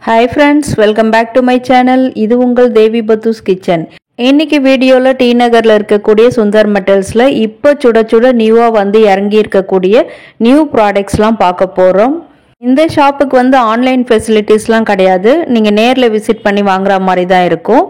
Hi friends, welcome back to my channel. இது உங்கள் தேவி பத்துஸ் kitchen. இன்னைக்கு வீடியோல டி நகர்ல இருக்கக்கூடிய சுந்தர் மெட்டல்ஸ்ல இப்போ சுட சுட நியூவா வந்து இறங்கி இருக்கக்கூடிய நியூ ப்ராடக்ட்ஸ்லாம் பார்க்க போறோம். இந்த ஷாப்புக்கு வந்து ஆன்லைன் ஃபெசிலிட்டிஸ்லாம் கிடையாது. நீங்கள் நேரில் விசிட் பண்ணி வாங்குற மாதிரி தான் இருக்கும்.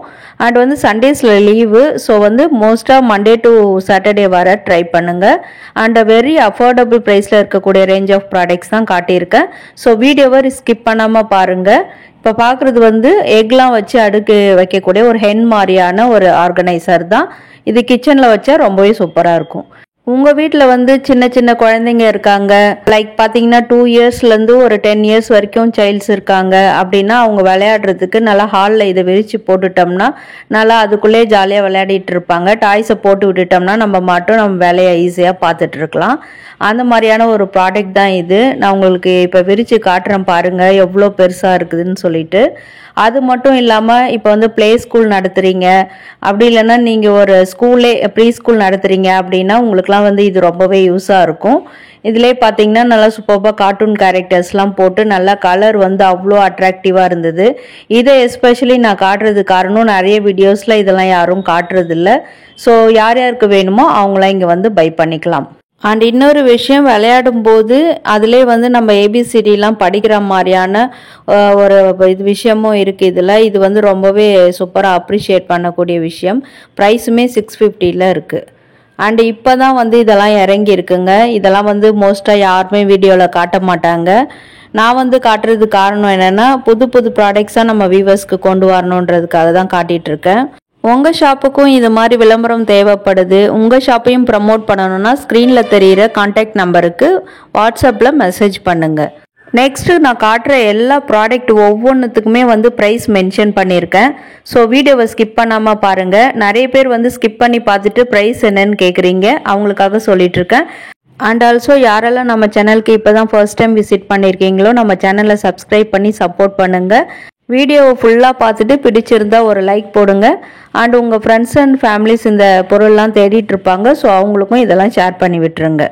அண்ட் வந்து சண்டேஸில் லீவு. ஸோ வந்து மோஸ்ட்டாக மண்டே டு சாட்டர்டே வர ட்ரை பண்ணுங்கள். அண்ட் வெரி அஃபோர்டபுள் ப்ரைஸில் இருக்கக்கூடிய ரேஞ்ச் ஆஃப் ப்ராடக்ட்ஸ் தான் காட்டியிருக்கேன். ஸோ வீடியோவை ஸ்கிப் பண்ணாமல் பாருங்கள். இப்போ பார்க்குறது வந்து எக்லாம் வச்சு அடுக்கு வைக்கக்கூடிய ஒரு ஹென் மாதிரியான ஒரு ஆர்கனைசர் தான். இது கிச்சனில் வச்சா ரொம்பவே சூப்பராக இருக்கும். உங்கள் வீட்டில் வந்து சின்ன சின்ன குழந்தைங்க இருக்காங்க, லைக் பார்த்தீங்கன்னா 2 இயர்ஸ்லேருந்து ஒரு 10 இயர்ஸ் வரைக்கும் சைல்ட்ஸ் இருக்காங்க அப்படின்னா அவங்க விளையாடுறதுக்கு நல்லா ஹாலில் இதை விரித்து போட்டுட்டோம்னா நல்லா அதுக்குள்ளே ஜாலியாக விளையாடிட்டு இருப்பாங்க. டாய்ஸை போட்டு விட்டுட்டோம்னா நம்ம வேலையை ஈஸியாக பார்த்துட்டு இருக்கலாம். அந்த மாதிரியான ஒரு ப்ராடக்ட் தான் இது. நான் உங்களுக்கு இப்போ விரித்து காட்டுறேன் பாருங்கள் எவ்வளோ பெருசாக இருக்குதுன்னு சொல்லிட்டு. அது மட்டும் இல்லாமல் இப்போ வந்து ப்ளே ஸ்கூல் நடத்துகிறீங்க, அப்படி இல்லைன்னா நீங்கள் ஒரு ப்ரீ ஸ்கூல் நடத்துகிறீங்க அப்படின்னா உங்களுக்குலாம் வந்து இது ரொம்பவே யூஸாக இருக்கும். இதிலே பார்த்தீங்கன்னா நல்லா சூப்பராக கார்ட்டூன் கேரக்டர்ஸ்லாம் போட்டு நல்லா கலர் வந்து அவ்வளோ அட்ராக்டிவாக இருந்தது. இதை எஸ்பெஷலி நான் காட்டுறது காரணம் நிறைய வீடியோஸில் இதெல்லாம் யாரும் காட்டுறதில்ல. ஸோ யார் யாருக்கு வேணுமோ அவங்களாம் இங்கே வந்து பை பண்ணிக்கலாம். அண்ட் இன்னொரு விஷயம், விளையாடும் போது அதிலே வந்து நம்ம ஏபிசிடிலாம் படிக்கிற மாதிரியான ஒரு விஷயமும் இருக்குது இதில். இது வந்து ரொம்பவே சூப்பராக அப்ரிஷியேட் பண்ணக்கூடிய விஷயம். ப்ரைஸுமே 650 இருக்குது. அண்டு இப்போ தான் வந்து இதெல்லாம் இறங்கி இருக்குங்க. இதெல்லாம் வந்து மோஸ்ட்டாக யாருமே வீடியோவில் காட்ட மாட்டாங்க. நான் வந்து காட்டுறதுக்கு காரணம் என்னென்னா புது புது ப்ராடக்ட்ஸாக நம்ம வியூவர்ஸ்க்கு கொண்டு வரணுன்றதுக்காக தான் காட்டிகிட்ருக்கேன். உங்கள் ஷாப்புக்கும் இது மாதிரி விளம்பரம் தேவைப்படுது, உங்கள் ஷாப்பையும் ப்ரமோட் பண்ணணும்னா ஸ்க்ரீனில் தெரிகிற கான்டாக்ட் நம்பருக்கு வாட்ஸ்அப்பில் மெசேஜ் பண்ணுங்கள். நெக்ஸ்ட்டு நான் காட்டுற எல்லா ப்ராடக்ட் ஒவ்வொன்றுத்துக்குமே வந்து ப்ரைஸ் மென்ஷன் பண்ணியிருக்கேன். ஸோ வீடியோவை ஸ்கிப் பண்ணாமல் பாருங்கள். நிறைய பேர் வந்து ஸ்கிப் பண்ணி பார்த்துட்டு ப்ரைஸ் என்னன்னு கேட்குறீங்க, அவங்களுக்காக சொல்லிகிட்ருக்கேன். அண்ட் ஆல்சோ யாரெல்லாம் நம்ம சேனலுக்கு இப்போ தான் ஃபர்ஸ்ட் டைம் விசிட் பண்ணியிருக்கீங்களோ நம்ம சேனலை சப்ஸ்கிரைப் பண்ணி சப்போர்ட் பண்ணுங்கள். வீடியோவை ஃபுல்லாக பார்த்துட்டு பிடிச்சிருந்தா ஒரு லைக் போடுங்க. அண்ட் உங்கள் ஃப்ரெண்ட்ஸ் அண்ட் ஃபேமிலிஸ் இந்த பொருள்லாம் தேடிட்டு இருப்பாங்க. ஸோ அவங்களுக்கும் இதெல்லாம் ஷேர் பண்ணி விட்டுருங்க.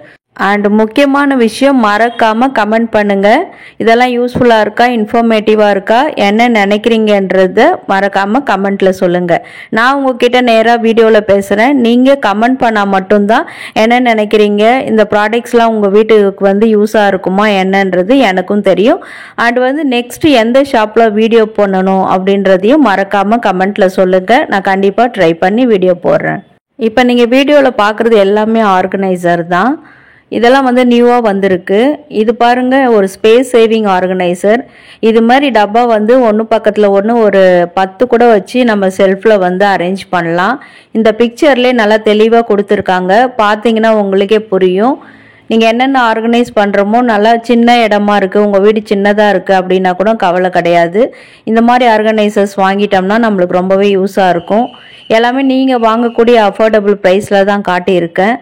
அண்ட் முக்கியமான விஷயம், மறக்காமல் கமெண்ட் பண்ணுங்கள். இதெல்லாம் யூஸ்ஃபுல்லாக இருக்கா, இன்ஃபர்மேட்டிவாக இருக்கா, என்ன நினைக்கிறீங்கன்றத மறக்காமல் கமெண்ட்டில் சொல்லுங்கள். நான் உங்ககிட்ட நேராக வீடியோவில் பேசுகிறேன். நீங்கள் கமெண்ட் பண்ணால் மட்டும்தான் என்ன நினைக்கிறீங்க, இந்த ப்ராடக்ட்ஸ்லாம் உங்கள் வீட்டுக்கு வந்து யூஸாக இருக்குமா என்னன்றது எனக்கும் தெரியும். அண்ட் வந்து நெக்ஸ்ட்டு எந்த ஷாப்பில் வீடியோ பண்ணணும் அப்படின்றதையும் மறக்காமல் கமெண்ட்டில் சொல்லுங்கள். நான் கண்டிப்பாக ட்ரை பண்ணி வீடியோ போடுறேன். இப்போ நீங்கள் வீடியோவில் பார்க்குறது எல்லாமே ஆர்கனைசர் தான். இதெல்லாம் வந்து நியூவாக வந்திருக்கு. இது பாருங்கள், ஒரு ஸ்பேஸ் சேவிங் ஆர்கனைசர். இது மாதிரி டப்பா வந்து ஒன்று பக்கத்தில் ஒன்று ஒரு 10 கூட வச்சு நம்ம செல்ஃபில் வந்து அரேஞ்ச் பண்ணலாம். இந்த பிக்சர்லேயே நல்லா தெளிவாக கொடுத்துருக்காங்க. பார்த்தீங்கன்னா உங்களுக்கே புரியும். நீங்கள் என்னென்ன ஆர்கனைஸ் பண்ணுறோமோ நல்லா சின்ன இடமா இருக்குது, உங்கள் வீடு சின்னதாக இருக்குது அப்படின்னா கூட கவலை கிடையாது. இந்த மாதிரி ஆர்கனைசர்ஸ் வாங்கிட்டோம்னா நம்மளுக்கு ரொம்பவே யூஸாக இருக்கும். எல்லாமே நீங்கள் வாங்கக்கூடிய அஃபோர்டபுள் ப்ரைஸில் தான் காட்டியிருக்கேன்.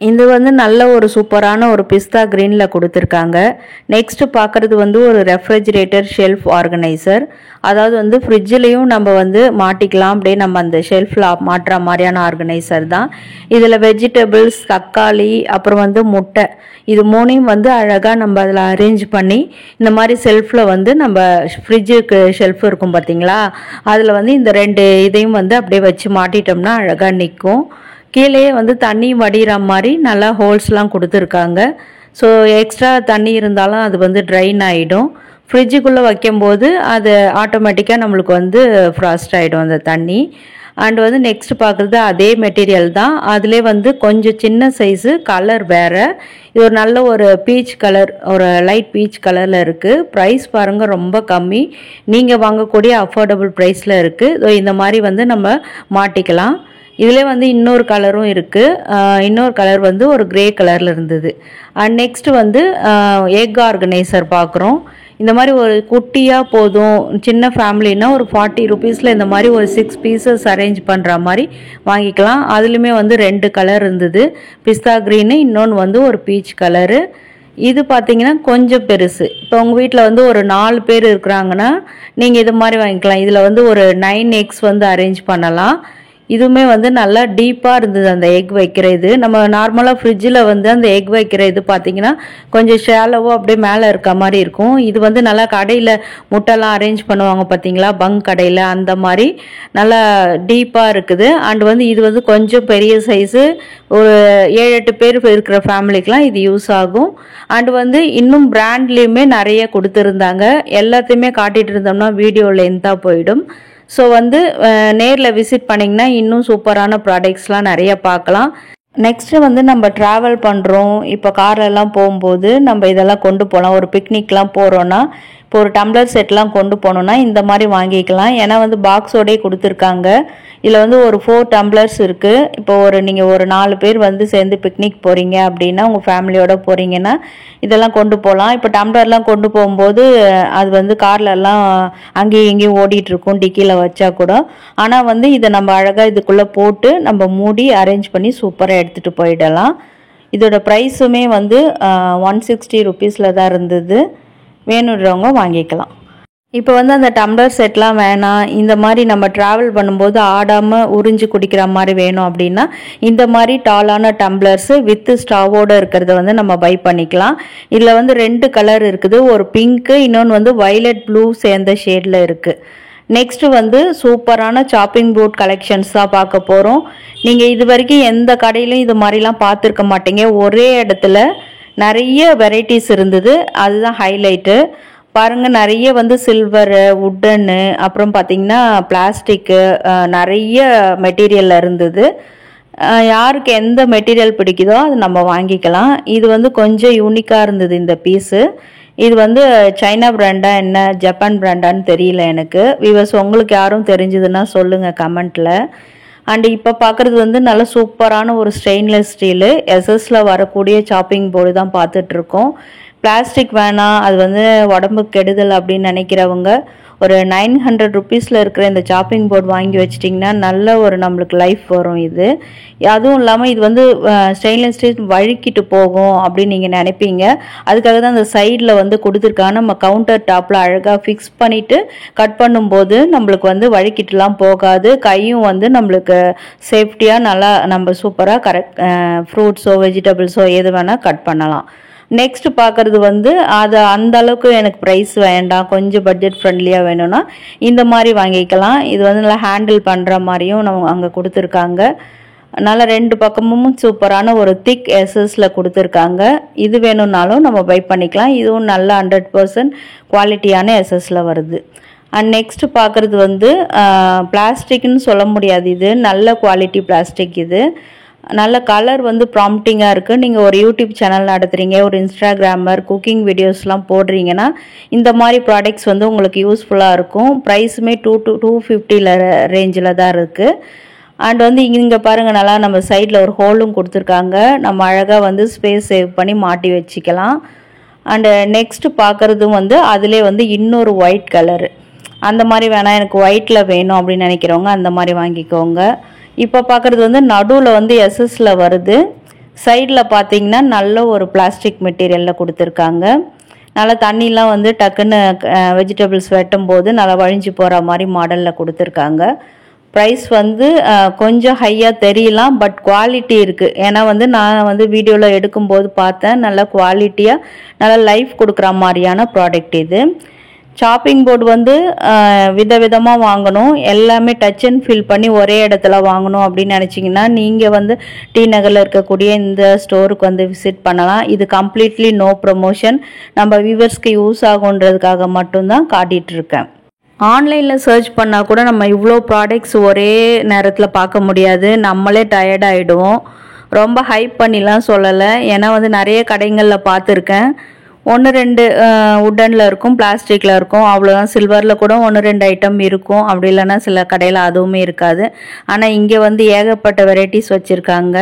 இது வந்து நல்ல ஒரு சூப்பரான ஒரு பிஸ்தா க்ரீனில் கொடுத்துருக்காங்க. நெக்ஸ்ட்டு பார்க்குறது வந்து ஒரு ரெஃப்ரிஜிரேட்டர் ஷெல்ஃப் ஆர்கனைசர். அதாவது வந்து ஃப்ரிட்ஜிலையும் நம்ம வந்து மாட்டிக்கலாம், அப்படியே நம்ம அந்த ஷெல்ஃபில் மாட்டுற மாதிரியான ஆர்கனைசர் தான். இதில் வெஜிடபிள்ஸ், தக்காளி, அப்புறம் வந்து முட்டை, இது 3ஐயும் வந்து அழகாக நம்ம அதில் அரேஞ்ச் பண்ணி இந்த மாதிரி செல்ஃபில் வந்து நம்ம ஃப்ரிட்ஜுக்கு ஷெல்ஃப் இருக்கும் பார்த்தீங்களா, அதில் வந்து இந்த 2 இதையும் வந்து அப்படியே வச்சு மாட்டிட்டோம்னா அழகாக நிற்கும். கீழே வந்து தண்ணி வடிகிற மாதிரி நல்லா ஹோல்ஸ்லாம் கொடுத்துருக்காங்க. ஸோ எக்ஸ்ட்ரா தண்ணி இருந்தாலும் அது வந்து ட்ரைன் ஆகிடும். ஃப்ரிட்ஜுக்குள்ளே வைக்கும்போது அது ஆட்டோமேட்டிக்காக நம்மளுக்கு வந்து ஃப்ராஸ்ட் ஆகிடும் அந்த தண்ணி. அண்ட் வந்து நெக்ஸ்ட் பார்க்குறது அதே மெட்டீரியல் தான். அதிலே வந்து கொஞ்சம் சின்ன சைஸு, கலர் வேறு. இது ஒரு நல்ல ஒரு பீச் கலர், ஒரு லைட் பீச் கலரில் இருக்குது. ப்ரைஸ் பாருங்கள் ரொம்ப கம்மி, நீங்கள் வாங்கக்கூடிய அஃபோர்டபுள் ப்ரைஸில் இருக்குது. இந்த மாதிரி வந்து நம்ம மாட்டிக்கலாம். இதில் வந்து இன்னொரு கலரும் இருக்குது. இன்னொரு கலர் வந்து ஒரு கிரே கலரில் இருந்தது. அண்ட் நெக்ஸ்ட்டு வந்து எக் ஆர்கனைசர் பார்க்குறோம். இந்த மாதிரி ஒரு குட்டியாக போதும், சின்ன ஃபேமிலின்னா ஒரு 40 ருபீஸில் இந்த மாதிரி ஒரு 6 பீசஸ் அரேஞ்ச் பண்ணுற மாதிரி வாங்கிக்கலாம். அதுலேயுமே வந்து 2 கலர் இருந்தது, பிஸ்தா க்ரீனு, இன்னொன்று வந்து ஒரு பீச் கலரு. இது பார்த்தீங்கன்னா கொஞ்சம் பெருசு. இப்போ உங்கள் வீட்டில் வந்து ஒரு 4 பேர் இருக்கிறாங்கன்னா நீங்கள் இது மாதிரி வாங்கிக்கலாம். இதில் வந்து ஒரு 9 எக்ஸ் வந்து அரேஞ்ச் பண்ணலாம். இதுவுமே வந்து நல்லா டீப்பாக இருந்தது அந்த எக் வைக்கிற இது. நம்ம நார்மலாக ஃப்ரிட்ஜில் வந்து அந்த எக் வைக்கிற இது பார்த்தீங்கன்னா கொஞ்சம் ஷேலோவாக அப்படியே மேலே இருக்க மாதிரி இருக்கும். இது வந்து நல்லா கடையில் முட்டைலாம் அரேஞ்ச் பண்ணுவாங்க பார்த்தீங்களா, பங்க் கடையில், அந்த மாதிரி நல்லா டீப்பாக இருக்குது. அண்ட் வந்து இது வந்து கொஞ்சம் பெரிய சைஸு, ஒரு 7-8 பேர் இருக்கிற ஃபேமிலிக்கெலாம் இது யூஸ் ஆகும். அண்ட் வந்து இன்னும் பிராண்ட்லேயுமே நிறைய கொடுத்துருந்தாங்க. எல்லாத்தையுமே காட்டிகிட்டு இருந்தோம்னா வீடியோ லென்த்தாக போயிடும். ஸோ வந்து நேரில் விசிட் பண்ணிங்கன்னா இன்னும் சூப்பரான ப்ராடக்ட்ஸ்லாம் நிறைய பார்க்கலாம். நெக்ஸ்ட்டு வந்து நம்ம ட்ராவல் பண்ணுறோம், இப்போ கார்லலாம் போகும்போது நம்ம இதெல்லாம் கொண்டு போகலாம். ஒரு பிக்னிக்லாம் போகிறோன்னா இப்போ ஒரு டம்ளர் செட்லாம் கொண்டு போனோன்னா இந்த மாதிரி வாங்கிக்கலாம். ஏன்னா வந்து பாக்ஸோடே கொடுத்துருக்காங்க. இதில் வந்து ஒரு 4 டம்ளர்ஸ் இருக்குது. இப்போ நீங்கள் ஒரு 4 பேர் வந்து சேர்ந்து பிக்னிக் போகிறீங்க அப்படின்னா, உங்கள் ஃபேமிலியோடு போகிறீங்கன்னா இதெல்லாம் கொண்டு போகலாம். இப்போ டம்ளர்லாம் கொண்டு போகும்போது அது வந்து கார்லெல்லாம் அங்கேயும் இங்கேயும் ஓடிட்டுருக்கும் டிக்கியில் வச்சா கூட. ஆனால் வந்து இதை நம்ம அழகாக இதுக்குள்ளே போட்டு நம்ம மூடி அரேஞ்ச் பண்ணி சூப்பராக எடுத்துகிட்டு போயிடலாம். இதோட ப்ரைஸுமே வந்து 160 ருபீஸில் தான் இருந்தது. வேணுன்றவங்க வாங்கிக்கலாம். இப்போ வந்து அந்த டம்ளர் செட்லாம் வேணாம், இந்த மாதிரி நம்ம ட்ராவல் பண்ணும்போது ஆடாமல் உறிஞ்சி குடிக்கிற மாதிரி வேணும் அப்படின்னா இந்த மாதிரி டாலான டம்ளர்ஸு வித்து ஸ்டாவோடு இருக்கிறத வந்து நம்ம பை பண்ணிக்கலாம். இதில் வந்து 2 கலர் இருக்குது, ஒரு பிங்க்கு, இன்னொன்று வந்து வைலட் ப்ளூ சேர்ந்த ஷேடில் இருக்குது. நெக்ஸ்ட்டு வந்து சூப்பரான சாப்பிங் போர்ட் கலெக்ஷன்ஸ் தான் பார்க்க போகிறோம். நீங்கள் இது வரைக்கும் எந்த கடையிலும் இது மாதிரிலாம் பார்த்துருக்க மாட்டீங்க. ஒரே இடத்துல நிறைய வெரைட்டிஸ் இருந்தது, அதுதான் ஹைலைட்டு. பாருங்கள், நிறைய வந்து சில்வரு, வுட்டனு, அப்புறம் பார்த்திங்கன்னா பிளாஸ்டிக்கு, நிறைய மெட்டீரியலில் இருந்தது. யாருக்கு எந்த மெட்டீரியல் பிடிக்குதோ அது நம்ம வாங்கிக்கலாம். இது வந்து கொஞ்சம் யூனிக்காக இருந்தது இந்த பீஸு. இது வந்து சைனா பிராண்டா என்ன ஜப்பான் பிராண்டான்னு தெரியல எனக்கு. வியூவர்ஸ் உங்களுக்கு யாரும் தெரிஞ்சதுன்னா சொல்லுங்கள் கமெண்ட்டில். அண்ட் இப்போ பார்க்குறது வந்து நல்ல சூப்பரான ஒரு ஸ்டெயின்லெஸ் ஸ்டீலு எஸ்எஸில் வரக்கூடிய சாப்பிங் போர்டு தான் பார்த்துட்ருக்கோம். பிளாஸ்டிக் வேணாம், அது வந்து உடம்புக்கு கெடுதல் அப்படின்னு நினைக்கிறவங்க ஒரு 900 ருபீஸில் இருக்கிற இந்த சாப்பிங் போர்டு வாங்கி வச்சிட்டிங்கன்னா நல்ல ஒரு நம்மளுக்கு லைஃப் வரும். இது அதுவும் இல்லாமல் இது வந்து ஸ்டெயின்லெஸ் ஸ்டீல் வழுக்கிட்டு போகும் அப்படின்னு நீங்கள் நினைப்பீங்க. அதுக்காக தான் அந்த சைடில் வந்து கொடுத்துருக்காங்க. நம்ம கவுண்டர் டாப்பில் அழகாக ஃபிக்ஸ் பண்ணிவிட்டு கட் பண்ணும்போது நம்மளுக்கு வந்து வழுக்கிட்டுலாம் போகாது. கையும் வந்து நம்மளுக்கு சேஃப்டியாக நல்லா நம்ம சூப்பராக கரெக்ட் ஃப்ரூட்ஸோ வெஜிடபிள்ஸோ எது வேணால் கட் பண்ணலாம். நெக்ஸ்ட் பார்க்குறது வந்து அது அந்த அளவுக்கு எனக்கு ப்ரைஸ் வேண்டாம், கொஞ்சம் பட்ஜெட் ஃப்ரெண்ட்லியாக வேணும்னா இந்த மாதிரி வாங்கிக்கலாம். இது வந்து நல்லா ஹேண்டில் பண்ணுற மாதிரியும் நம்ம அங்கே கொடுத்துருக்காங்க. நல்லா 2 பக்கமும் சூப்பரான ஒரு திக் எஸ்எஸில் கொடுத்துருக்காங்க. இது வேணும்னாலும் நம்ம பை பண்ணிக்கலாம். இதுவும் நல்ல 100% குவாலிட்டியான எஸ்எஸில் வருது. அண்ட் நெக்ஸ்ட் பார்க்குறது வந்து பிளாஸ்டிக்னு சொல்ல முடியாது, இது நல்ல குவாலிட்டி பிளாஸ்டிக். இது நல்ல கலர் வந்து ப்ராம்ப்டிங்காக இருக்குது. நீங்கள் ஒரு யூடியூப் சேனல் நடத்துகிறீங்க, ஒரு இன்ஸ்டாகிராமர், குக்கிங் வீடியோஸ்லாம் போடுறீங்கன்னா இந்த மாதிரி ப்ராடக்ட்ஸ் வந்து உங்களுக்கு யூஸ்ஃபுல்லாக இருக்கும். ப்ரைஸுமே 250 ரேஞ்சில் தான் இருக்குது. அண்ட் வந்து இங்கே பாருங்கள், நல்லா நம்ம சைடில் ஒரு ஹோலும் கொடுத்துருக்காங்க. நம்ம அழகாக வந்து ஸ்பேஸ் சேவ் பண்ணி மாட்டி வச்சுக்கலாம். அண்டு நெக்ஸ்ட்டு பார்க்குறதும் வந்து அதிலே வந்து இன்னொரு ஒயிட் கலரு, அந்த மாதிரி வேணாம் எனக்கு ஒயிட்டில் வேணும் அப்படின்னு நினைக்கிறவங்க அந்த மாதிரி வாங்கிக்கோங்க. இப்போ பார்க்குறது வந்து நடுவில் வந்து எஸ்எஸில் வருது. சைடில் பார்த்தீங்கன்னா நல்ல ஒரு பிளாஸ்டிக் மெட்டீரியலில் கொடுத்துருக்காங்க. நல்லா தண்ணிலாம் வந்து டக்குன்னு வெஜிடபிள்ஸ் வெட்டும் போது நல்லா வழிஞ்சு போகிற மாதிரி மாடலில் கொடுத்துருக்காங்க. ப்ரைஸ் வந்து கொஞ்சம் ஹையாக தெரியலாம், பட் குவாலிட்டி இருக்குது. ஏன்னா வந்து நான் வந்து வீடியோவில் எடுக்கும்போது பார்த்தேன், நல்ல குவாலிட்டியாக நல்லா லைஃப் கொடுக்குற மாதிரியான ப்ராடக்ட் இது. சாப்பிங் போர்டு வந்து விதவிதமாக வாங்கணும், எல்லாமே டச் அண்ட் ஃபீல் பண்ணி ஒரே இடத்துல வாங்கணும் அப்படின்னு நினச்சிங்கன்னா நீங்கள் வந்து டி நகரில் இருக்கக்கூடிய இந்த ஸ்டோருக்கு வந்து விசிட் பண்ணலாம். இது கம்ப்ளீட்லி நோ ப்ரமோஷன், நம்ம வியூவர்ஸ்க்கு யூஸ் ஆகுன்றதுக்காக மட்டும்தான் காட்டிகிட்ருக்கேன். ஆன்லைனில் சர்ச் பண்ணால் கூட நம்ம இவ்வளோ ப்ராடக்ட்ஸ் ஒரே நேரத்தில் பார்க்க முடியாது, நம்மளே டயர்ட் ஆகிடுவோம். ரொம்ப ஹைப் பண்ணிலாம் சொல்லலை, ஏன்னா வந்து நிறைய கடைகளில் பார்த்துருக்கேன். 1-2 உட்டனில் இருக்கும், பிளாஸ்டிக்கில் இருக்கும், அவ்வளோதான். சில்வரில் கூட 1-2 ஐட்டம் இருக்கும், அப்படி இல்லைன்னா சில கடையில் அதுவுமே இருக்காது. ஆனால் இங்கே வந்து ஏகப்பட்ட வெரைட்டிஸ் வச்சுருக்காங்க.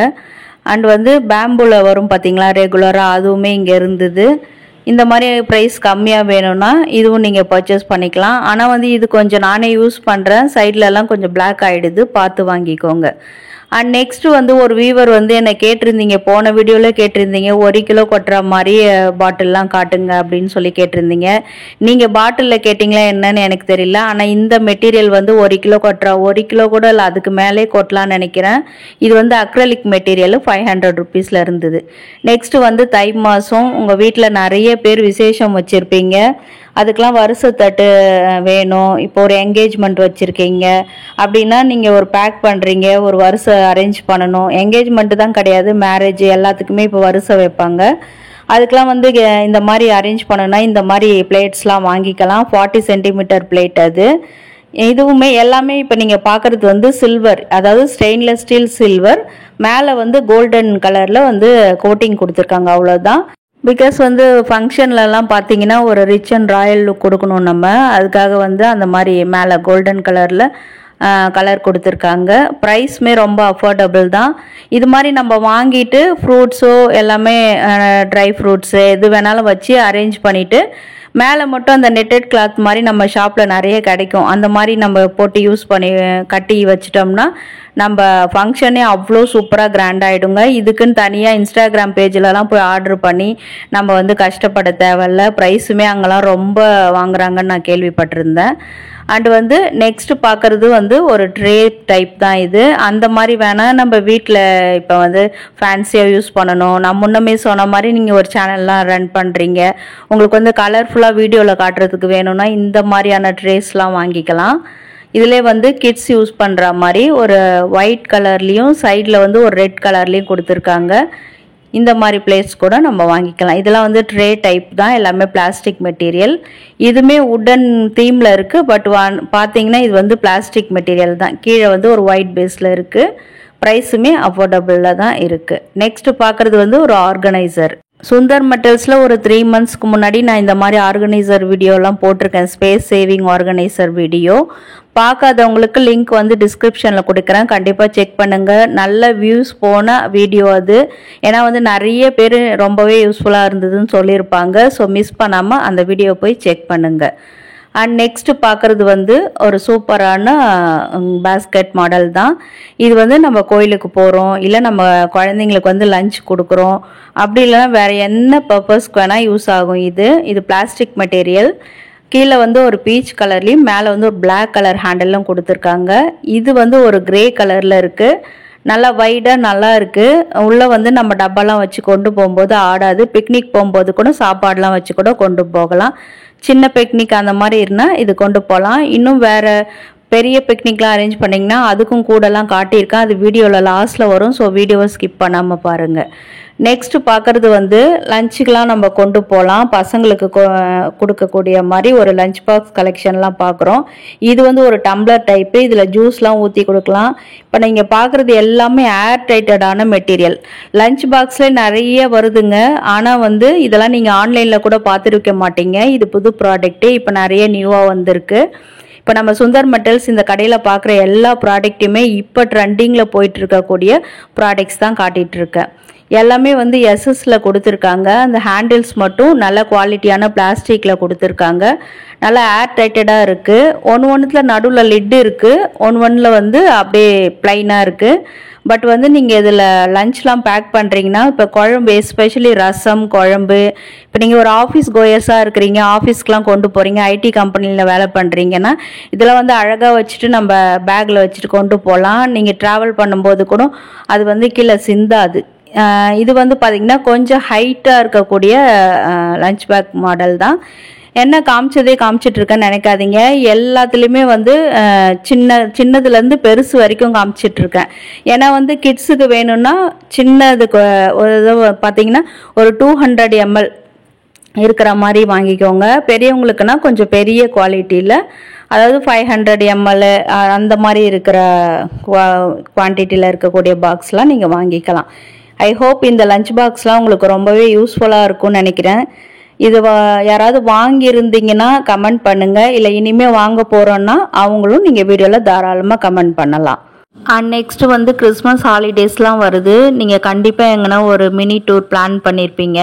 அண்ட் வந்து பேம்பூவில் வரும் பார்த்திங்களா ரெகுலராக, அதுவுமே இங்கே இருந்தது. இந்த மாதிரி ப்ரைஸ் கம்மியாக வேணும்னா இதுவும் நீங்கள் பர்ச்சேஸ் பண்ணிக்கலாம். ஆனால் வந்து இது கொஞ்சம் நானே யூஸ் பண்ணுறேன், சைட்லலாம் கொஞ்சம் பிளாக் ஆகிடுது, பார்த்து வாங்கிக்கோங்க. அண்ட் நெக்ஸ்ட் வந்து ஒரு வீவர் வந்து என்னை கேட்டிருந்தீங்க, போன வீடியோவில் கேட்டிருந்தீங்க 1 கிலோ கொட்டுற மாதிரி பாட்டில்லாம் காட்டுங்க அப்படின்னு சொல்லி கேட்டிருந்தீங்க. நீங்கள் பாட்டிலில் கேட்டிங்களா என்னன்னு எனக்கு தெரியல. ஆனால் இந்த மெட்டீரியல் வந்து 1 கிலோ கொட்டுற, 1 கிலோ கூட இல்லை, அதுக்கு மேலே கொட்டலான்னு நினைக்கிறேன். இது வந்து அக்ரலிக் மெட்டீரியல் 500 ருபீஸில் இருந்தது. நெக்ஸ்ட் வந்து தை மாதம் உங்கள் வீட்டில் நிறைய பேர் விசேஷம் வச்சுருப்பீங்க, அதுக்கெலாம் வருஷ தட்டு வேணும். இப்போ ஒரு என்கேஜ்மெண்ட் வச்சுருக்கீங்க அப்படின்னா நீங்கள் ஒரு பேக் பண்ணுறீங்க, ஒரு வருஷம் அரேஞ்ச் பண்ணணும். என்கேஜ்மெண்ட்டு தான் கிடையாது, மேரேஜ் எல்லாத்துக்குமே இப்போ வருஷம் வைப்பாங்க. அதுக்கெலாம் வந்து இந்த மாதிரி அரேஞ்ச் பண்ணணும்னா இந்த மாதிரி பிளேட்ஸ்லாம் வாங்கிக்கலாம். 40 சென்டிமீட்டர் பிளேட் அது. இதுவுமே எல்லாமே இப்போ நீங்கள் பார்க்குறது வந்து சில்வர், அதாவது ஸ்டெயின்லெஸ் ஸ்டீல் சில்வர், மேலே வந்து கோல்டன் கலரில் வந்து கோட்டிங் கொடுத்துருக்காங்க, அவ்வளோதான். பிகாஸ் வந்து ஃபங்க்ஷன்லலாம் பார்த்தீங்கன்னா ஒரு ரிச் அண்ட் ராயல் லுக் கொடுக்கணும் நம்ம, அதுக்காக வந்து அந்த மாதிரி மேலே கோல்டன் கலரில் கலர் கொடுத்துருக்காங்க. ப்ரைஸுமே ரொம்ப அஃபோர்டபுள் தான். இது மாதிரி நம்ம வாங்கிட்டு ஃப்ரூட்ஸோ எல்லாமே ட்ரை ஃப்ரூட்ஸு எது வேணாலும் வச்சு அரேஞ்ச் பண்ணிவிட்டு மேலே மட்டும் அந்த நெட்டட் கிளாத் மாதிரி நம்ம ஷாப்பில் நிறைய கிடைக்கும், அந்த மாதிரி நம்ம போட்டு யூஸ் பண்ணி கட்டி வச்சிட்டோம்னா நம்ம ஃபங்க்ஷனே அவ்வளோ சூப்பராக கிராண்ட் ஆகிடுங்க. இதுக்குன்னு தனியாக இன்ஸ்டாகிராம் பேஜிலலாம் போய் ஆர்டர் பண்ணி நம்ம வந்து கஷ்டப்பட தேவையில்ல. ப்ரைஸுமே அங்கெல்லாம் ரொம்ப வாங்குறாங்கன்னு நான் கேள்விப்பட்டிருந்தேன். அண்ட் வந்து நெக்ஸ்ட் பார்க்குறது வந்து ஒரு ட்ரே டைப் தான் இது. அந்த மாதிரி வேணால் நம்ம வீட்டில் இப்போ வந்து ஃபேன்சியாக யூஸ் பண்ணணும். நான் முன்னமே சொன்ன மாதிரி நீங்கள் ஒரு சேனல்லாம் ரன் பண்ணுறீங்க, உங்களுக்கு வந்து கலர்ஃபுல்லாக வீடியோவில் காட்டுறதுக்கு வேணும்னா இந்த மாதிரியான ட்ரேஸ்லாம் வாங்கிக்கலாம். இதிலே வந்து கிட்ஸ் யூஸ் பண்ணுற மாதிரி ஒரு ஒயிட் கலர்லேயும் சைடில் வந்து ஒரு ரெட் கலர்லேயும் கொடுத்துருக்காங்க. இந்த மாதிரி பிளேட்ஸ் கூட நம்ம வாங்கிக்கலாம். இதெல்லாம் வந்து ட்ரே டைப் தான், எல்லாமே பிளாஸ்டிக் மெட்டீரியல். இதுவுமே உடன் தீமில் இருக்குது, பட் பார்த்தீங்கன்னா இது வந்து பிளாஸ்டிக் மெட்டீரியல் தான். கீழே வந்து ஒரு ஒயிட் பேஸில் இருக்குது. ப்ரைஸுமே அஃபோர்டபுளில் தான் இருக்குது. நெக்ஸ்ட் பார்க்குறது வந்து ஒரு ஆர்கனைசர். சுந்தர் மெட்டல்ஸில் ஒரு 3 மந்த்ஸ்க்கு முன்னாடி நான் இந்த மாதிரி ஆர்கனைசர் வீடியோலாம் போட்டிருக்கேன், ஸ்பேஸ் சேவிங் ஆர்கனைசர் வீடியோ. பார்க்காதவங்களுக்கு லிங்க் வந்து டிஸ்கிரிப்ஷனில் கொடுக்குறேன், கண்டிப்பாக செக் பண்ணுங்கள். நல்ல வியூஸ் போன வீடியோ அது. ஏன்னா வந்து நிறைய பேர் ரொம்பவே யூஸ்ஃபுல்லாக இருந்ததுன்னு சொல்லியிருப்பாங்க. ஸோ மிஸ் பண்ணாமல் அந்த வீடியோ போய் செக் பண்ணுங்கள். அண்ட் நெக்ஸ்ட் பார்க்குறது வந்து ஒரு சூப்பரான பேஸ்கெட் மாடல் தான். இது வந்து நம்ம கோயிலுக்கு போகிறோம், இல்லை நம்ம குழந்தைங்களுக்கு வந்து லஞ்ச் கொடுக்குறோம், அப்படி இல்லைன்னா வேறு என்ன பர்பஸ்க்கு வேணால் யூஸ் ஆகும். இது பிளாஸ்டிக் மெட்டீரியல். கீழே வந்து ஒரு பீச் கலர்லேயும் மேலே வந்து ஒரு பிளாக் கலர் ஹேண்டலும் கொடுத்துருக்காங்க. இது வந்து ஒரு கிரே கலரில் இருக்குது, நல்லா வைடாக நல்லா இருக்குது. உள்ளே வந்து நம்ம டப்பாலாம் வச்சு கொண்டு போகும்போது ஆடாது. பிக்னிக் போகும்போது கூட சாப்பாடெலாம் வச்சு கூட கொண்டு போகலாம். சின்ன பிக்னிக் அந்த மாதிரி இருந்தால் இது கொண்டு போகலாம். இன்னும் வேறு பெரிய பிக்னிக்லாம் அரேஞ்ச் பண்ணிங்கன்னா அதுக்கும் கூடலாம் காட்டியிருக்கேன், அது வீடியோவில் லாஸ்ட்டில் வரும். ஸோ வீடியோவை ஸ்கிப் பண்ணாமல் பாருங்கள். நெக்ஸ்ட்டு பார்க்குறது வந்து லஞ்சுக்கெலாம் நம்ம கொண்டு போகலாம், பசங்களுக்கு கொடுக்கக்கூடிய மாதிரி ஒரு லஞ்ச் பாக்ஸ் கலெக்ஷன்லாம் பார்க்குறோம். இது வந்து ஒரு டம்ளர் டைப்பு, இதில் ஜூஸ்லாம் ஊற்றி கொடுக்கலாம். இப்போ நீங்கள் பார்க்குறது எல்லாமே ஏர் டைட்டடான மெட்டீரியல். லஞ்ச் பாக்ஸில் நிறைய வருதுங்க, ஆனால் வந்து இதெல்லாம் நீங்கள் ஆன்லைனில் கூட பார்த்துருக்க மாட்டீங்க. இது புது ப்ராடக்ட்டு, இப்போ நிறைய நியூவாக வந்திருக்கு. இப்போ நம்ம சுந்தர் மெட்டல்ஸ் இந்த கடையில் பார்க்குற எல்லா ப்ராடக்ட்டுமே இப்போ ட்ரெண்டிங்கில் போயிட்டு இருக்கக்கூடிய ப்ராடக்ட்ஸ் தான் காட்டிகிட்ருக்கேன். எல்லாமே வந்து எஸ்எஸ்ல கொடுத்துருக்காங்க. அந்த ஹேண்டில்ஸ் மட்டும் நல்ல குவாலிட்டியான பிளாஸ்டிக்கில் கொடுத்துருக்காங்க, நல்லா ஏர் டைட்டடாக இருக்குது. ஒன்றில் நடுவில் லிட்டு இருக்குது, ஒன்றில் வந்து அப்படியே ப்ளைனாக இருக்குது. பட் வந்து நீங்கள் இதில் லஞ்ச்லாம் பேக் பண்ணுறீங்கன்னா இப்போ குழம்பு, எஸ்பெஷலி ரசம் குழம்பு, இப்போ நீங்கள் ஒரு ஆஃபீஸ் கோயர்ஸாக இருக்கிறீங்க, ஆஃபீஸ்க்கெலாம் கொண்டு போகிறீங்க, ஐடி கம்பெனியில் வேலை பண்ணுறீங்கன்னா இதில் வந்து அழகாக வச்சுட்டு நம்ம பேக்கில் வச்சுட்டு கொண்டு போகலாம். நீங்கள் ட்ராவல் பண்ணும்போது கூட அது வந்து கீழே சிந்தாது. இது வந்து பார்த்திங்கன்னா கொஞ்சம் ஹைட்டாக இருக்கக்கூடிய லஞ்ச் பேக் மாடல் தான். என்ன காமிச்சிட்ருக்கேன்னு நினைக்காதீங்க, எல்லாத்துலேயுமே வந்து சின்னதுலேருந்து பெருசு வரைக்கும் காமிச்சிட்ருக்கேன். ஏன்னா வந்து கிட்ஸுக்கு வேணும்னா சின்னதுக்கு ஒரு இது பார்த்திங்கன்னா ஒரு 200 ml இருக்கிற மாதிரி வாங்கிக்கோங்க. பெரியவங்களுக்குன்னா கொஞ்சம் பெரிய குவாலிட்டியில், அதாவது 500 ml அந்த மாதிரி இருக்கிற குவான்டிட்டியில் இருக்கக்கூடிய பாக்ஸ்லாம் நீங்கள் வாங்கிக்கலாம். ஐ ஹோப் இந்த லஞ்ச் பாக்ஸ்லாம் உங்களுக்கு ரொம்பவே யூஸ்ஃபுல்லாக இருக்கும்னு நினைக்கிறேன். இது யாராவது வாங்கியிருந்தீங்கன்னா கமெண்ட் பண்ணுங்கள், இல்லை இனிமேல் வாங்க போகிறோன்னா அவங்களும் நீங்கள் வீடியோவில் தாராளமாக கமெண்ட் பண்ணலாம். அண்ட் நெக்ஸ்ட்டு வந்து கிறிஸ்மஸ் ஹாலிடேஸ்லாம் வருது. நீங்கள் கண்டிப்பாக எங்கன்னா ஒரு மினி டூர் பிளான் பண்ணியிருப்பீங்க.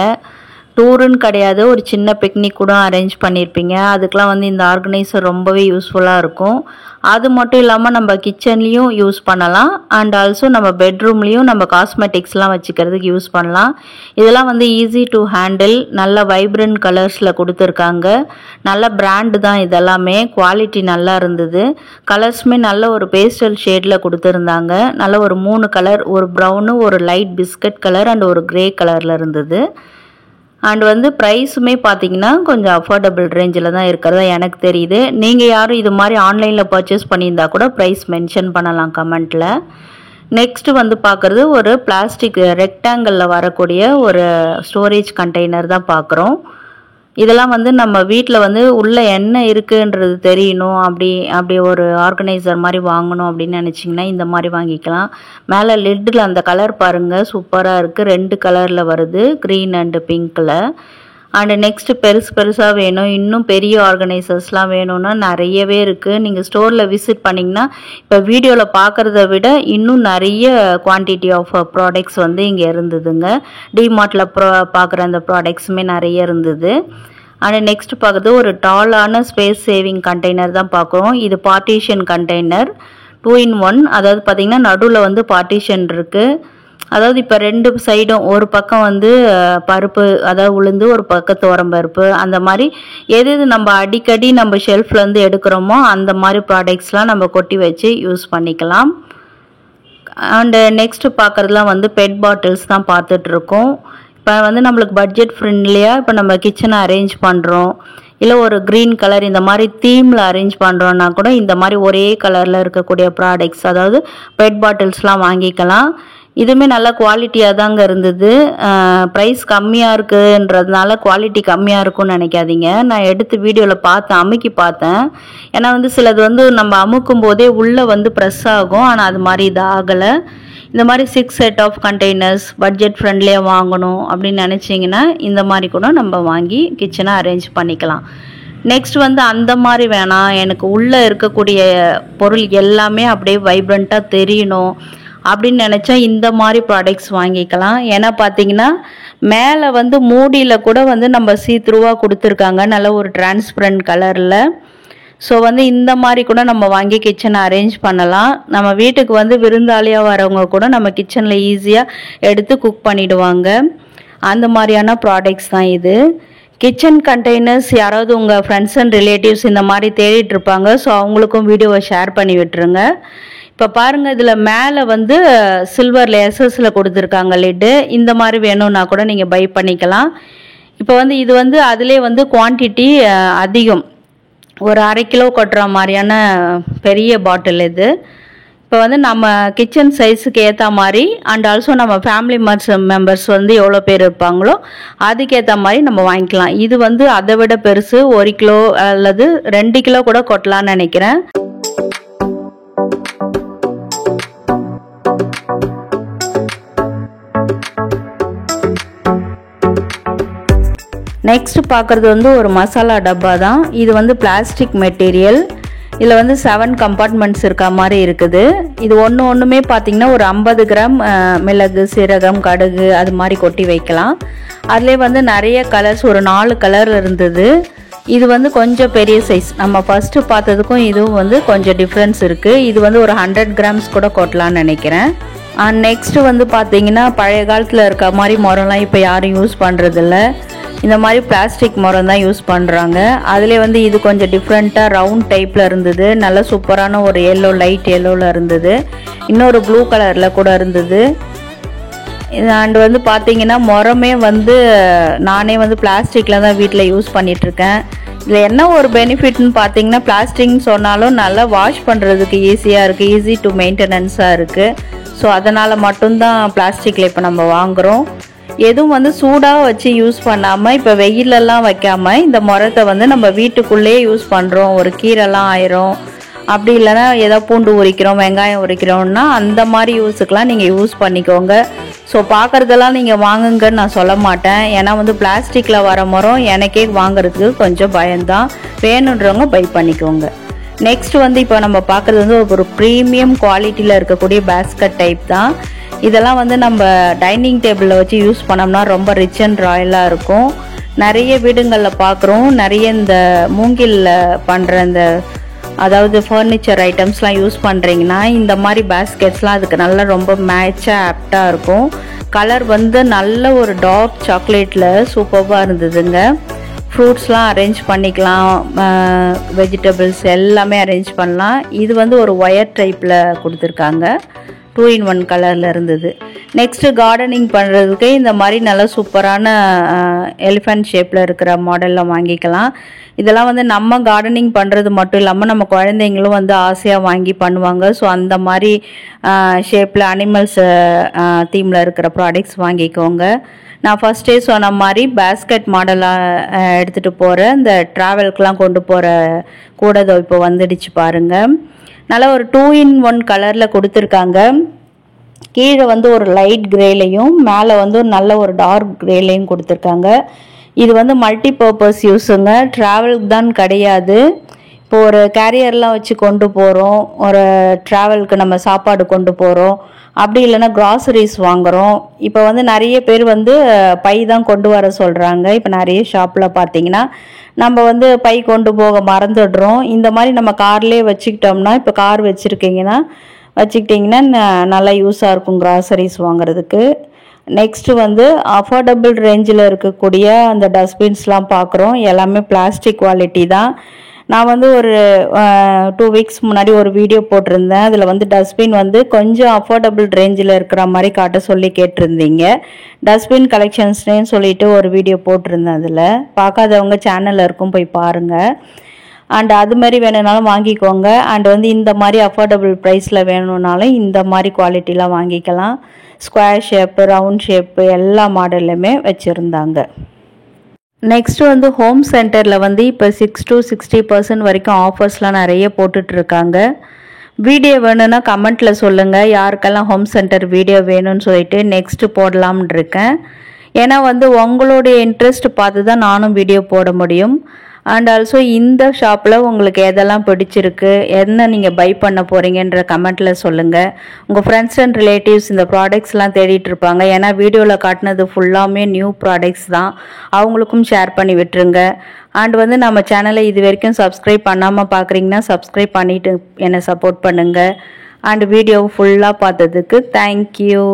டூருன்னு கிடையாது, ஒரு சின்ன பிக்னிக் கூட அரேஞ்ச் பண்ணியிருப்பீங்க. அதுக்கெலாம் வந்து இந்த ஆர்கனைசர் ரொம்பவே யூஸ்ஃபுல்லாக இருக்கும். அது மட்டும் இல்லாமல் நம்ம கிச்சன்லேயும் யூஸ் பண்ணலாம், அண்ட் ஆல்சோ நம்ம பெட்ரூம்லேயும் நம்ம காஸ்மெட்டிக்ஸ்லாம் வச்சுக்கிறதுக்கு யூஸ் பண்ணலாம். இதெல்லாம் வந்து ஈஸி டு ஹேண்டில், நல்ல வைப்ரண்ட் கலர்ஸில் கொடுத்துருக்காங்க. நல்ல பிராண்டு தான் இதெல்லாமே, குவாலிட்டி நல்லா இருந்தது. கலர்ஸுமே நல்ல ஒரு பேஸ்டல் ஷேடில் கொடுத்துருந்தாங்க. நல்ல ஒரு 3 கலர், ஒரு ப்ரௌனு, ஒரு லைட் பிஸ்கட் கலர் அண்ட் ஒரு கிரே கலரில் இருந்தது. அண்ட் வந்து ப்ரைஸுமே பார்த்தீங்கன்னா கொஞ்சம் அஃபோர்டபுள் ரேஞ்சில் தான் இருக்கிறதா எனக்கு தெரியுது. நீங்கள் யாரும் இது மாதிரி ஆன்லைனில் பர்ச்சேஸ் பண்ணியிருந்தா கூட ப்ரைஸ் மென்ஷன் பண்ணலாம் கமெண்ட்டில். நெக்ஸ்ட்டு வந்து பார்க்குறது ஒரு பிளாஸ்டிக் ரெக்டாங்கிளில் வரக்கூடிய ஒரு ஸ்டோரேஜ் கண்டெய்னர் தான் பார்க்குறோம். இதெல்லாம் வந்து நம்ம வீட்டில் வந்து உள்ளே என்ன இருக்குன்றது தெரியணும், அப்படி ஒரு ஆர்கனைசர் மாதிரி வாங்கணும் அப்படின்னு நினச்சிங்கன்னா இந்த மாதிரி வாங்கிக்கலாம். மேலே லிட்டில் அந்த கலர் பாருங்கள், சூப்பராக இருக்குது. 2 கலரில் வருது, க்ரீன் அண்டு பிங்க்கில். அண்டு நெக்ஸ்ட்டு பெருசாக வேணும், இன்னும் பெரிய ஆர்கனைசர்ஸ்லாம் வேணும்னா நிறையவே இருக்குது. நீங்கள் ஸ்டோரில் விசிட் பண்ணிங்கன்னா இப்போ வீடியோவில் பார்க்குறத விட இன்னும் நிறைய குவான்டிட்டி ஆஃப் ப்ராடக்ட்ஸ் வந்து இங்கே இருந்ததுங்க. டிமார்ட்டில் பார்க்குற அந்த ப்ராடக்ட்ஸுமே நிறைய இருந்தது. அண்ட் நெக்ஸ்ட் பார்க்குறது ஒரு டாலான ஸ்பேஸ் சேவிங் கண்டெய்னர் தான் பார்க்குறோம். இது பார்ட்டிஷன் கண்டெய்னர் 2 in 1. அதாவது பார்த்திங்கன்னா நடுவில் வந்து பார்ட்டிஷன் இருக்குது. அதாவது இப்போ 2 சைடும், ஒரு பக்கம் வந்து பருப்பு, அதாவது உளுந்து, ஒரு பக்கம் துவரம்பருப்பு, அந்த மாதிரி எது நம்ம அடிக்கடி நம்ம ஷெல்ஃப்லேருந்து எடுக்கிறோமோ அந்த மாதிரி ப்ராடக்ட்ஸ்லாம் நம்ம கொட்டி வச்சு யூஸ் பண்ணிக்கலாம். அண்டு நெக்ஸ்ட்டு பார்க்குறதுலாம் வந்து பெட் பாட்டில்ஸ் தான் பார்த்துட்ருக்கோம். இப்போ வந்து நம்மளுக்கு பட்ஜெட் ஃப்ரெண்ட்லியாக இப்போ நம்ம கிச்சனை அரேஞ்ச் பண்ணுறோம், இல்லை ஒரு க்ரீன் கலர் இந்த மாதிரி தீமில் அரேஞ்ச் பண்ணுறோன்னா கூட இந்த மாதிரி ஒரே கலரில் இருக்கக்கூடிய ப்ராடக்ட்ஸ், அதாவது பெட் பாட்டில்ஸ்லாம் வாங்கிக்கலாம். இதுவுமே நல்ல குவாலிட்டியாக தாங்க இருந்தது. ப்ரைஸ் கம்மியாக இருக்குன்றதுனால குவாலிட்டி கம்மியாக இருக்கும்னு நினைக்காதீங்க. நான் எடுத்து வீடியோவில் பார்த்தேன், அமுக்கி பார்த்தேன். ஏன்னா வந்து சிலது வந்து நம்ம அமுக்கும் போதே உள்ளே வந்து ப்ரெஸ் ஆகும், ஆனால் அது மாதிரி இது ஆகலை. இந்த மாதிரி 6 செட் ஆஃப் கண்டெய்னர்ஸ் பட்ஜெட் ஃப்ரெண்ட்லியாக வாங்கணும் அப்படின்னு நினச்சிங்கன்னா இந்த மாதிரி கூட நம்ம வாங்கி கிச்சனை அரேஞ்ச் பண்ணிக்கலாம். நெக்ஸ்ட் வந்து அந்த மாதிரி வேணாம், எனக்கு உள்ளே இருக்கக்கூடிய பொருள் எல்லாமே அப்படியே வைப்ரண்ட்டாக தெரியணும் அப்படின்னு நினச்சா இந்த மாதிரி ப்ராடக்ட்ஸ் வாங்கிக்கலாம். ஏன்னா பார்த்தீங்கன்னா மேலே வந்து மூடியில் கூட வந்து நம்ம சீத்ரூவாக கொடுத்துருக்காங்க, நல்ல ஒரு டிரான்ஸ்பரண்ட் கலரில். ஸோ வந்து இந்த மாதிரி கூட நம்ம வாங்கி கிச்சனை அரேஞ்ச் பண்ணலாம். நம்ம வீட்டுக்கு வந்து விருந்தாளியாக வரவங்க கூட நம்ம கிச்சனில் ஈஸியாக எடுத்து குக் பண்ணிவிடுவாங்க. அந்த மாதிரியான ப்ராடக்ட்ஸ் தான் இது. கிச்சன் கண்டெய்னர்ஸ் யாராவது உங்கள் ஃப்ரெண்ட்ஸ் அண்ட் ரிலேட்டிவ்ஸ் இந்த மாதிரி தேடிட்டு இருப்பாங்க. ஸோ அவங்களுக்கும் வீடியோவை ஷேர் பண்ணி விட்டுருங்க. இப்போ பாருங்கள், இதில் மேலே வந்து சில்வரில் எஸ்எஸில் கொடுத்துருக்காங்க லிட்டு. இந்த மாதிரி வேணும்னா கூட நீங்கள் பை பண்ணிக்கலாம். இப்போ வந்து இது வந்து அதிலே வந்து குவான்டிட்டி அதிகம், ஒரு 1/2 கிலோ கொட்டுற மாதிரியான பெரிய பாட்டில் இது. இப்போ வந்து நம்ம கிச்சன் சைஸுக்கு ஏற்ற மாதிரி அண்ட் ஆல்சோ நம்ம ஃபேமிலி மெம்பர்ஸ் வந்து எவ்வளோ பேர் இருப்பாங்களோ அதுக்கேற்ற மாதிரி நம்ம வாங்கிக்கலாம். இது வந்து அதை விட பெருசு, 1 கிலோ அல்லது 2 கிலோ கூட கொட்டலான்னு நினைக்கிறேன். நெக்ஸ்ட் பார்க்குறது வந்து ஒரு மசாலா டப்பா தான். இது வந்து பிளாஸ்டிக் மெட்டீரியல். இதில் வந்து 7 கம்பார்ட்மெண்ட்ஸ் இருக்க மாதிரி இருக்குது. இது ஒன்றுமே பார்த்திங்கன்னா ஒரு 50 கிராம் மிளகு, சீரகம், கடுகு அது மாதிரி கொட்டி வைக்கலாம். அதிலே வந்து நிறைய கலர்ஸ், ஒரு 4 கலர் இருந்தது. இது வந்து கொஞ்சம் பெரிய சைஸ், நம்ம ஃபஸ்ட்டு பார்த்ததுக்கும் இதுவும் வந்து கொஞ்சம் டிஃப்ரென்ஸ் இருக்குது. இது வந்து ஒரு 100 கிராம்ஸ் கூட கொட்டலான்னு நினைக்கிறேன். நெக்ஸ்ட்டு வந்து பார்த்திங்கன்னா பழைய காலத்தில் இருக்க மாதிரி முறம்லாம் இப்போ யாரும் யூஸ் பண்ணுறதில்ல. இந்த மாதிரி பிளாஸ்டிக் முறம் தான் யூஸ் பண்ணுறாங்க. அதிலே வந்து இது கொஞ்சம் டிஃப்ரெண்ட்டாக ரவுண்ட் டைப்பில் இருந்தது. நல்ல சூப்பரான ஒரு எல்லோ, லைட் எல்லோவில் இருந்தது. இன்னொரு ப்ளூ கலரில் கூட இருந்தது. அண்டு வந்து பார்த்திங்கன்னா முறமே வந்து நானே வந்து பிளாஸ்டிக்கில் தான் வீட்டில் யூஸ் பண்ணிகிட்ருக்கேன். இதில் என்ன ஒரு பெனிஃபிட்னு பார்த்தீங்கன்னா, பிளாஸ்டிக்னு சொன்னாலும் நல்லா வாஷ் பண்ணுறதுக்கு ஈஸியாக இருக்குது, ஈஸி டு மெயின்டெனன்ஸாக இருக்குது. ஸோ அதனால் மட்டும்தான் பிளாஸ்டிக்கில் இப்போ நம்ம வாங்குகிறோம். எதுவும் வந்து சூடாக வச்சு யூஸ் பண்ணாமல், இப்போ வெயிலெல்லாம் வைக்காமல் இந்த முறத்தை வந்து நம்ம வீட்டுக்குள்ளேயே யூஸ் பண்ணுறோம். ஒரு கீரைலாம் ஆயிரும், அப்படி இல்லைன்னா ஏதோ பூண்டு உரிக்கிறோம், வெங்காயம் உரிக்கிறோம்னா அந்த மாதிரி யூஸுக்கெலாம் நீங்கள் யூஸ் பண்ணிக்கோங்க. ஸோ பார்க்குறதெல்லாம் நீங்கள் வாங்குங்கன்னு நான் சொல்ல மாட்டேன். ஏன்னா வந்து பிளாஸ்டிக்கில் வர முறம் எனக்கே வாங்குறதுக்கு கொஞ்சம் பயம்தான். வேணுன்றவங்க பை பண்ணிக்கோங்க. நெக்ஸ்ட் வந்து இப்போ நம்ம பார்க்குறது வந்து ஒரு ப்ரீமியம் குவாலிட்டியில் இருக்கக்கூடிய பேஸ்கட் டைப் தான். இதெல்லாம் வந்து நம்ம டைனிங் டேபிளில் வச்சு யூஸ் பண்ணோம்னா ரொம்ப ரிச் அண்ட் ராயலாக இருக்கும். நிறைய வீடுங்களில் பார்க்குறோம். நிறைய இந்த மூங்கிலில் பண்ணுற இந்த அதாவது ஃபர்னிச்சர் ஐட்டம்ஸ்லாம் யூஸ் பண்ணுறீங்கன்னா இந்த மாதிரி பேஸ்கெட்ஸ்லாம் அதுக்கு நல்லா ரொம்ப மேட்சாக ஆப்டாக இருக்கும். கலர் வந்து நல்ல ஒரு டார்க் சாக்லேட்டில் சூப்பராக இருந்ததுங்க. ஃப்ரூட்ஸ்லாம் அரேஞ்ச் பண்ணிக்கலாம், வெஜிடபிள்ஸ் எல்லாமே அரேஞ்ச் பண்ணலாம். இது வந்து ஒரு ஒயர் டைப்பில் கொடுத்துருக்காங்க, 2-in-1 கலரில் இருந்தது. நெக்ஸ்ட்டு கார்டனிங் பண்ணுறதுக்கு இந்த மாதிரி நல்லா சூப்பரான எலிஃபண்ட் ஷேப்பில் இருக்கிற மாடலில் வாங்கிக்கலாம். இதெல்லாம் வந்து நம்ம கார்டனிங் பண்ணுறது மட்டும் இல்லாமல் நம்ம குழந்தைங்களும் வந்து ஆசையாக வாங்கி பண்ணுவாங்க. ஸோ அந்த மாதிரி ஷேப்பில் அனிமல்ஸ் தீமில் இருக்கிற ப்ராடக்ட்ஸ் வாங்கிக்கோங்க. நான் ஃபஸ்ட்டே சொன்ன மாதிரி பேஸ்கெட் மாடலாக எடுத்துகிட்டு போகிற இந்த ட்ராவல்க்கெலாம் கொண்டு போகிற கூட இப்போ வந்துடுச்சு பாருங்கள். நல்லா ஒரு 2-in-1 கலரில் கொடுத்துருக்காங்க. கீழே வந்து ஒரு லைட் கிரேலையும் மேலே வந்து நல்ல ஒரு டார்க் கிரேலையும் கொடுத்துருக்காங்க. இது வந்து மல்டி பர்பஸ் யூஸுங்க, ட்ராவலுக்கு தான் கிடையாது. இப்போ ஒரு கேரியர்லாம் வச்சு கொண்டு போகிறோம், ஒரு ட்ராவலுக்கு நம்ம சாப்பாடு கொண்டு போகிறோம், அப்படி இல்லைன்னா க்ராசரிஸ் வாங்குகிறோம். இப்போ வந்து நிறைய பேர் வந்து பை தான் கொண்டு வர சொல்கிறாங்க. இப்போ நிறைய ஷாப்பில் பார்த்தீங்கன்னா நம்ம வந்து பை கொண்டு போக மறந்துடுறோம். இந்த மாதிரி நம்ம கார்லேயே வச்சுக்கிட்டோம்னா, இப்போ கார் வச்சுக்கிட்டிங்கன்னா நல்லா யூஸாக இருக்கும் க்ராசரிஸ் வாங்குறதுக்கு. நெக்ஸ்ட்டு வந்து அஃபோர்டபுள் ரேஞ்சில் இருக்கக்கூடிய அந்த டஸ்ட்பின்ஸ்லாம் பார்க்குறோம். எல்லாமே பிளாஸ்டிக் குவாலிட்டி தான். நான் வந்து ஒரு 2 வீக்ஸ் முன்னாடி ஒரு வீடியோ போட்டிருந்தேன். அதில் வந்து டஸ்ட்பின் வந்து கொஞ்சம் அஃபோர்டபுள் ரேஞ்சில் இருக்கிற மாதிரி காட்ட சொல்லி கேட்டிருந்தீங்க. டஸ்ட்பின் கலெக்ஷன்ஸ்னு சொல்லிட்டு ஒரு வீடியோ போட்டிருந்தேன். அதில் பார்க்காதவங்க சேனலில் இருக்கும், போய் பாருங்கள். அண்ட் அது மாதிரி வேணும்னாலும் வாங்கிக்கோங்க. அண்ட் வந்து இந்த மாதிரி அஃபோர்டபுள் ப்ரைஸில் வேணும்னாலும் இந்த மாதிரி குவாலிட்டிலாம் வாங்கிக்கலாம். ஸ்கொயர் ஷேப்பு, ரவுண்ட் ஷேப்பு எல்லா மாடல்லையுமே வச்சுருந்தாங்க. நெக்ஸ்ட்டு வந்து ஹோம் சென்டரில் வந்து இப்போ 6 to 60% வரைக்கும் ஆஃபர்ஸ்லாம் நிறைய போட்டுட்ருக்காங்க. வீடியோ வேணும்னா கமெண்ட்டில் சொல்லுங்கள், யாருக்கெல்லாம் ஹோம் சென்டர் வீடியோ வேணும்னு சொல்லிட்டு நெக்ஸ்ட்டு போடலாம்னு இருக்கேன். ஏன்னா வந்து உங்களுடைய இன்ட்ரெஸ்ட் பார்த்து தான் நானும் வீடியோ போட முடியும். அண்ட் ஆல்சோ இந்த ஷாப்பில் உங்களுக்கு எதெல்லாம் பிடிச்சிருக்கு, என்ன நீங்கள் பை பண்ண போகிறீங்கன்ற கமெண்ட்டில் சொல்லுங்கள். உங்கள் ஃப்ரெண்ட்ஸ் அண்ட் ரிலேட்டிவ்ஸ் இந்த ப்ராடக்ட்ஸ்லாம் தேடிட்டு இருப்பாங்க. ஏன்னா வீடியோவில் காட்டினது ஃபுல்லாமே நியூ ப்ராடக்ட்ஸ் தான், அவங்களுக்கும் ஷேர் பண்ணி விட்டுருங்க. அண்ட் வந்து நம்ம சேனலை இது வரைக்கும் சப்ஸ்கிரைப் பண்ணாமல் பார்க்குறீங்கன்னா சப்ஸ்கிரைப் பண்ணிவிட்டு என்னை சப்போர்ட் பண்ணுங்கள். அண்ட் வீடியோ ஃபுல்லாக பார்த்ததுக்கு தேங்க்யூ.